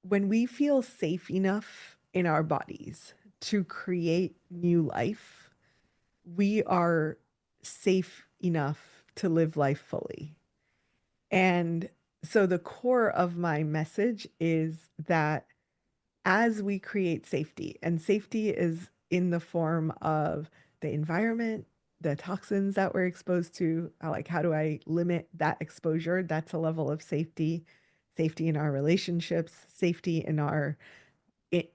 when we feel safe enough in our bodies to create new life, we are safe enough to live life fully. And so the core of my message is that as we create safety, and safety is in the form of the environment, the toxins that we're exposed to, like how do I limit that exposure? That's a level of safety, safety in our relationships, safety in our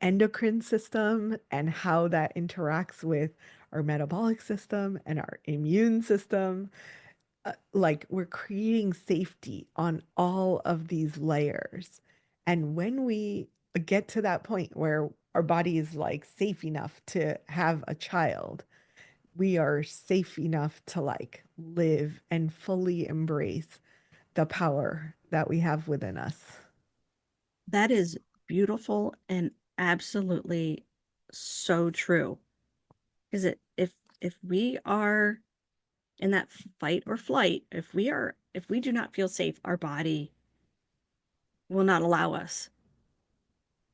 endocrine system, and how that interacts with our metabolic system and our immune system. Like we're creating safety on all of these layers. And when we get to that point where our body is like safe enough to have a child, we are safe enough to like live and fully embrace the power that we have within us. That is beautiful and absolutely so true. Is it if we are in that fight or flight, if if we do not feel safe, our body will not allow us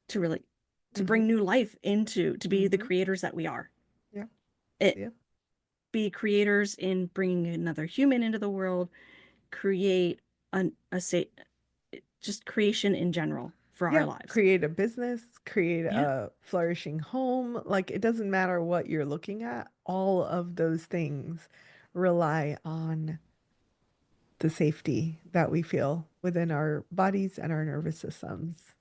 to really to Hmm. bring new life into to be the Hmm. creators that we are. Yeah. It Yeah. be creators in bringing another human into the world, create a say just creation in general for our Yeah. lives. Create a business, create Yeah, a flourishing home. Like it doesn't matter what you're looking at, all of those things rely on the safety that we feel within our bodies and our nervous systems.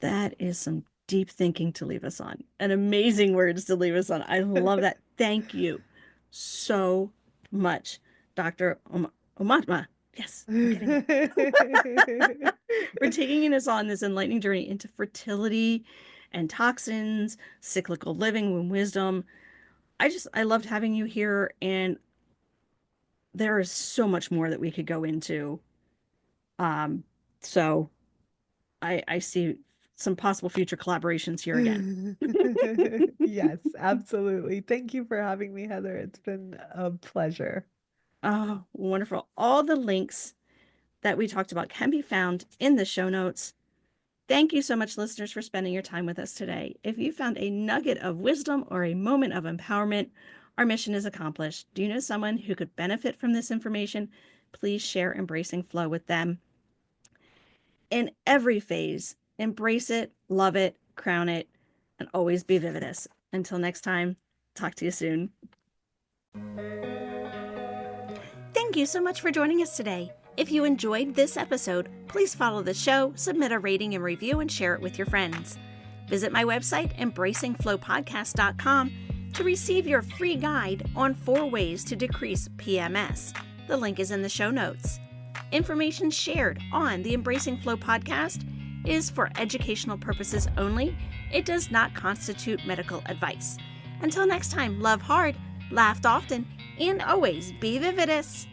that is some deep thinking to leave us on. And amazing words to leave us on. I love that. Thank you so much, Dr. Aumatma. Yes, I'm getting it. For taking us on this enlightening journey into fertility and toxins, cyclical living and wisdom. I loved having you here, and there is so much more that we could go into. Um, so I see some possible future collaborations here again. Yes, absolutely. Thank you for having me, Heather. It's been a pleasure. Oh, wonderful. All the links that we talked about can be found in the show notes. Thank you so much, listeners, for spending your time with us today. If you found a nugget of wisdom or a moment of empowerment, our mission is accomplished. Do you know someone who could benefit from this information? Please share Embracing Flow with them. In every phase, embrace it, love it, crown it, and always be vividous. Until next time, talk to you soon. Thank you so much for joining us today. If you enjoyed this episode, please follow the show, submit a rating and review, and share it with your friends. Visit my website, embracingflowpodcast.com, to receive your free guide on 4 ways to decrease PMS. The link is in the show notes. Information shared on the Embracing Flow podcast is for educational purposes only. It does not constitute medical advice. Until next time, love hard, laugh often, and always be vividous.